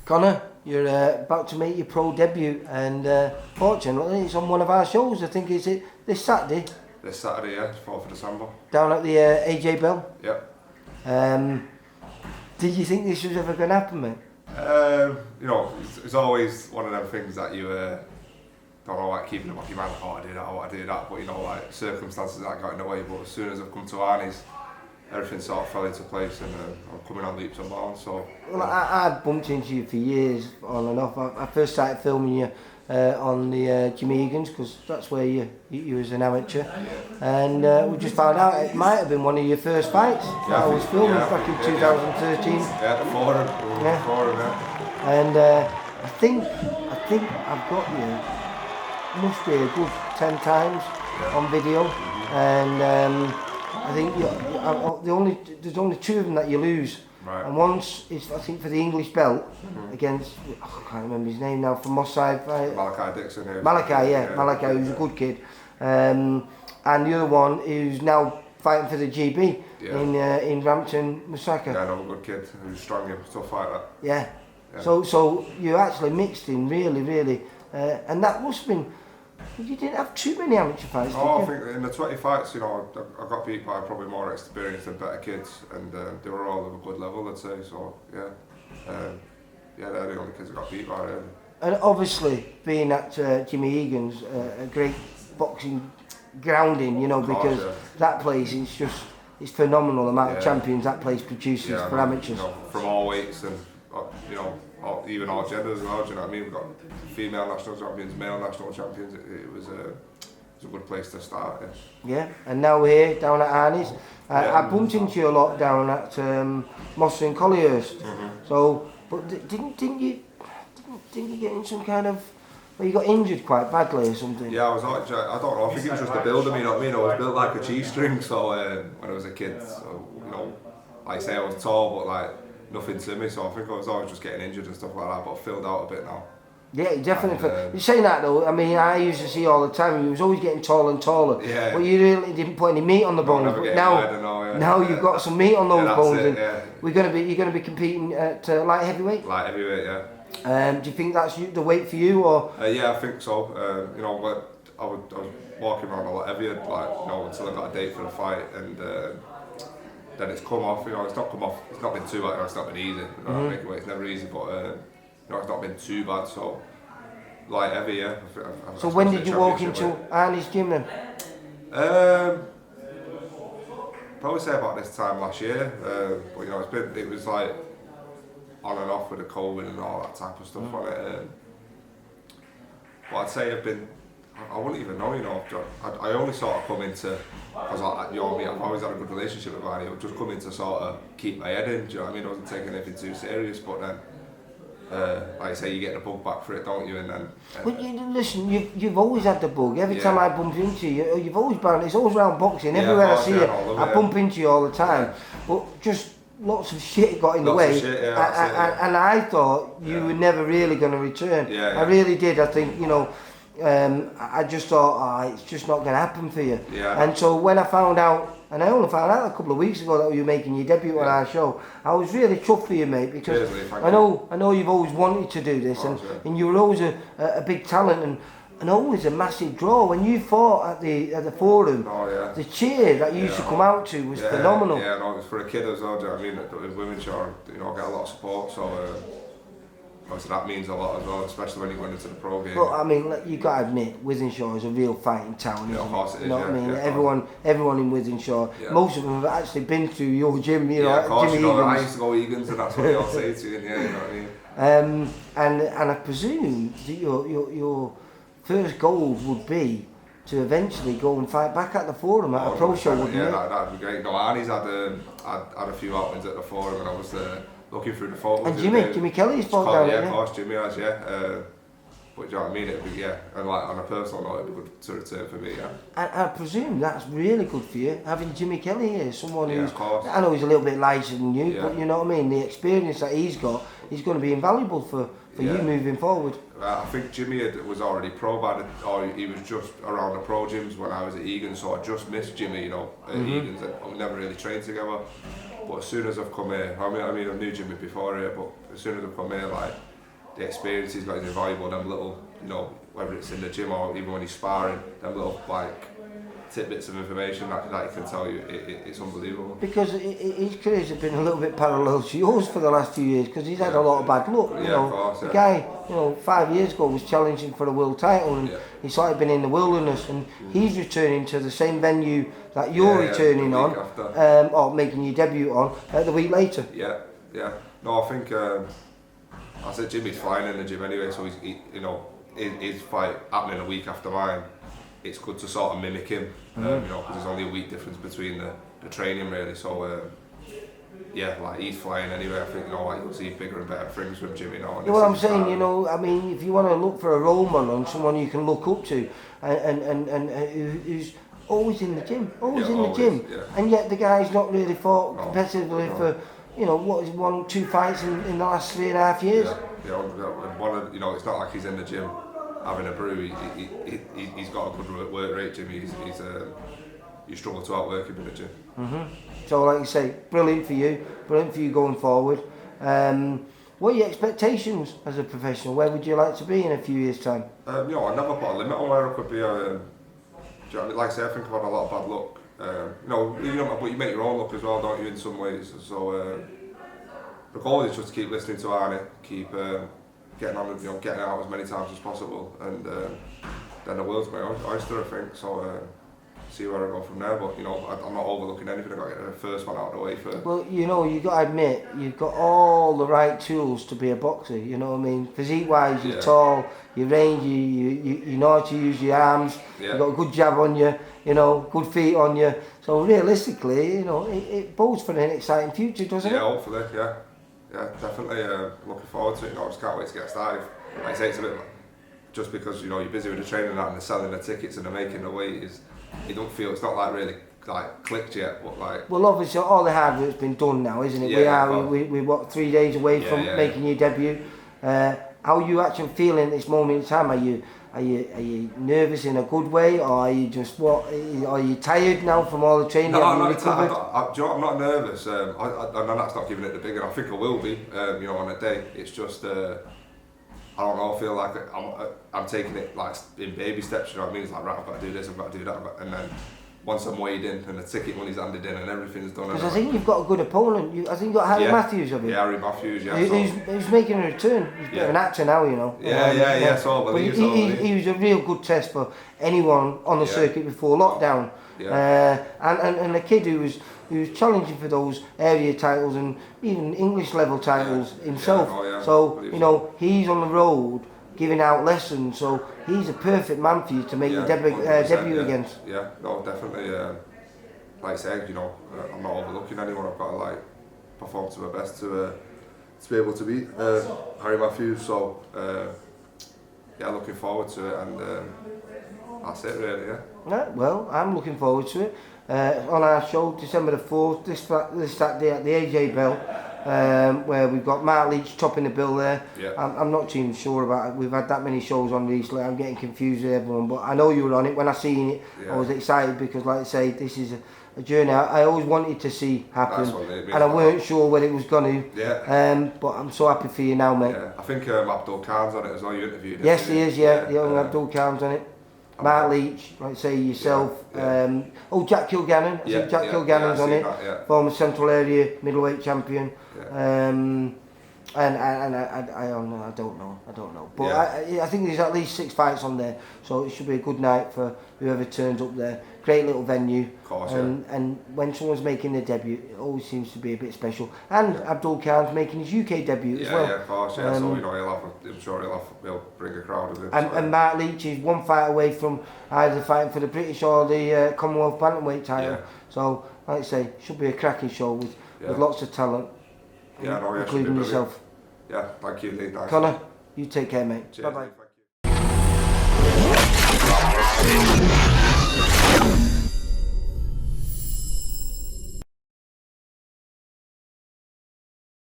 Connor, you're about to make your pro debut, and fortunately it's on one of our shows. I think it's this Saturday. This Saturday, yeah, 4th of December. Down at the AJ Bell. Yep. Did you think this was ever going to happen, mate? You know, it's always one of them things that you don't know, like keeping them off your mind, like, oh, I do that, oh, I do that, but you know, like circumstances that got in the way. But as soon as I've come to Arnie's, everything sort of fell into place, and I'm coming on leaps and bounds. So. Well, I bumped into you for years, on and off. I first started filming you on the Jimmy Egan's, because that's where you was an amateur, and we just found out it might have been one of your first fights that I was filming back in 2013. Yeah, the forum. Yeah. And I think I've got you. Must be a good 10 times on video, and I think there's only 2 of them that you lose. Right. And once is, I think, for the English belt against, I can't remember his name now, from Moss Side. Malachi Dixon. Malachi, who's a good kid. And the other one who's now fighting for the GB in Rampton, Masaka. Yeah, another good kid who's strong and tough fighter. Yeah. So you actually mixed in really, and that must have been. You didn't have too many amateur fights, did you? I think in the 20 fights, you know, I got beat by probably more experienced and better kids, and they were all of a good level, I'd say. So yeah, they're the only kids I got beat by, really. And obviously, being at Jimmy Egan's, a great boxing grounding, you know, because that place is it's phenomenal amount of champions that place produces for amateurs. You know, from all weights and you know, even all genders as well. Do you know what I mean? We've got female national champions, male national champions. It was a good place to start. Yeah, and now we're here down at Arnie's. I bumped into you a lot down at Moss and Collyhurst. So, but didn't you get in some kind of? Well, you got injured quite badly or something. Yeah, I don't know. I think it was just the build of me. You know what I mean? I was built like a G-string. So when I was a kid, so, you know, like I say, I was tall, but like nothing to me. So I think I was always just getting injured and stuff like that. But I filled out a bit now. Yeah, definitely. You're saying that though. I mean, I used to see all the time. You was always getting taller and taller. Yeah. But you really didn't put any meat on the bones. But now you've got some meat on those bones. You're gonna be competing at light heavyweight. Light heavyweight, yeah. Do you think that's the weight for you, or? Yeah, I think so. You know, I was walking around a lot heavier, like, you know, until I got a date for the fight, and then it's come off. You know, it's not come off. It's not been too bad. You know, it's not been easy. You know, making weight, it's never easy, but you know, it's not been too bad. So light heavy, yeah. So when did you walk into Arnie's gym then? Probably say about this time last year. But you know, it was like on and off with the COVID and all that type of stuff on it. But I'd say I wouldn't even know, you know. I only sort of come into, because you know me, I've always had a good relationship with Arnie. I would just come in to sort of keep my head in, do you know what I mean? I wasn't taking anything too serious, but then, like I say, you get the bug back for it, don't you? And then. But listen, you've always had the bug. Every time I bump into you, you've always been. It's always around boxing. Everywhere I see you, I bump into you all the time. But just lots of shit got in the way, and I thought you were never really going to return. I really did. I think, you know. I just thought, it's just not going to happen for you. And so when I found out, and I only found out a couple of weeks ago that you were making your debut on our show, I was really chuffed for you, mate, because I know you've always wanted to do this, and you were always a big talent and always a massive draw. When you fought at the forum, the cheer that you used to come out to was phenomenal. Yeah, no, it was for a kid as well. Do you know what I mean? The women's show, you know, get a lot of support, so. Obviously that means a lot as well, especially when you go into the pro game. But I mean, you got to admit, Wythenshawe is a real fighting town, isn't it? Of course it is, you know what I mean? Everyone in Wythenshawe, most of them have actually been to your gym, you know, of course, Jimmy Egan's. I used to go Egan's, and that's what they all say to you, you know what I mean? And I presume that your first goal would be to eventually go and fight back at the forum at a pro show, wouldn't it? Yeah, that'd be great. No, Arnie's had a few outings at the forum, and I was looking through the photos. And Jimmy Kelly's fought down there. Yeah, of course, Jimmy has, but do you know what I mean? It'd be, and like on a personal note, it'd be good to return for me, And I presume that's really good for you, having Jimmy Kelly here, someone who's, of course. I know he's a little bit lighter than you, but you know what I mean, the experience that he's got, is going to be invaluable for you moving forward. I think Jimmy was already pro or he was just around the pro gyms when I was at Egan, so I just missed Jimmy, you know, at Egan's, and we never really trained together. But as soon as I've come here, I mean I knew Jimmy before here, but as soon as I've come here, like, the experience he's got is invaluable. Them little, you know, whether it's in the gym or even when he's sparring, them little, like, tidbits of information that he can tell you, it's unbelievable. Because his careers have been a little bit parallel to yours for the last few years, because he's had a lot of bad luck. You know, of course, the guy, you know, 5 years ago was challenging for a world title, and he's sort of been in the wilderness, and he's returning to the same venue that you're returning on, or making your debut on the week later. Yeah. No, I think I said Jimmy's flying in the gym anyway, so you know, his fight happening a week after mine. It's good to sort of mimic him, you know, because there's only a week difference between the training really. So yeah, like, he's flying anyway. I think, you know, like, you'll see bigger and better things with Jimmy now. Yeah, well, I'm saying, you know, I mean, if you want to look for a role model and someone you can look up to, and who's always in the gym, and yet the guy's not really fought competitively for, you know, what is 1-2 fights in the last 3.5 years. You know, it's not like he's in the gym having a brew. He's got a good work rate, Jimmy. You struggle to outwork him in the gym. So, like you say, brilliant for you going forward. What are your expectations as a professional? Where would you like to be in a few years' time? You know, I never put a limit on where I could be. Like I say, I think I've had a lot of bad luck. You know, but you make your own luck as well, don't you, in some ways? So the goal is just to keep listening to Arnie, keep getting on, you know, getting out as many times as possible, and then the world's my oyster, I think. So see where I go from there. But, you know, I'm not overlooking anything. I've got to get the first one out of the way first. Well, you know, you got to admit, you've got all the right tools to be a boxer. You know what I mean? Physique-wise, you're tall, you range, you know how to use your arms. You've got a good jab on you. You know, good feet on you. So realistically, you know, it bodes for an exciting future, doesn't it? Yeah, hopefully, yeah. Yeah, definitely looking forward to it. You know, I just can't wait to get started. Like I say, it's a bit just because, you know, you're busy with the training and that, and they're selling the tickets and they're making the weight, you don't feel, it's not like really like clicked yet, but like. Well, obviously all the hard work's been done now, isn't it? We're what, 3 days away from making your debut. How are you actually feeling at this moment in time? Are you nervous in a good way, or are you just are you tired now from all the training? No, I'm not nervous. And that's not giving it the big one. I think I will be. You know, on a day. It's just I don't know. I feel like I'm taking it like in baby steps. You know what I mean? It's like, right, I've got to do this, I've got to do that, and then once I'm weighed in and the ticket money's handed in and everything's done. Because I think you've got a good opponent. I think you've got Harry Matthews of it. Yeah, Harry Matthews, yeah. Who's making a return. He's a bit of an actor now, you know. So he was a real good test for anyone on the circuit before lockdown. And the kid who was challenging for those area titles and even English level titles himself. So, you know, he's on the road giving out lessons, so he's a perfect man for you to make your debut against. Yeah, no, definitely. Like I said, you know, I'm not overlooking anyone. I've got to like perform to my best to be able to beat Harry Matthews. So looking forward to it, and that's it really. Yeah, well, I'm looking forward to it. On our show, December the 4th, this Saturday at the AJ Bell, where we've got Mark Leach topping the bill there. I'm not too sure about it. We've had that many shows on recently. I'm getting confused with everyone, but I know you were on it. When I seen it, I was excited because, like I say, this is a journey I always wanted to see happen, and I weren't sure when it was going to. But I'm so happy for you now, mate. I think Abdul Khan's on it as well. You interviewed him. Yes, he is. Young Abdul Khan's on it. Mark Leach, like say yourself. Jack Kilgannon. Jack Kilgannon's on it. Former Central Area middleweight champion. And I don't know. But I think there's at least 6 fights on there, so it should be a good night for whoever turns up there. Great little venue. Of course, and when someone's making their debut, it always seems to be a bit special. And Abdul Khan's making his UK debut as well. Yeah, of course, so, you know, I'm sure he'll bring a crowd of him. And Mark Leach is 1 fight away from either fighting for the British or the Commonwealth Bantamweight title. So, like I say, should be a cracking show with lots of talent, including yourself. Yeah, thank you, Lee. Nice. Connor, you take care, mate. Cheers, bye-bye.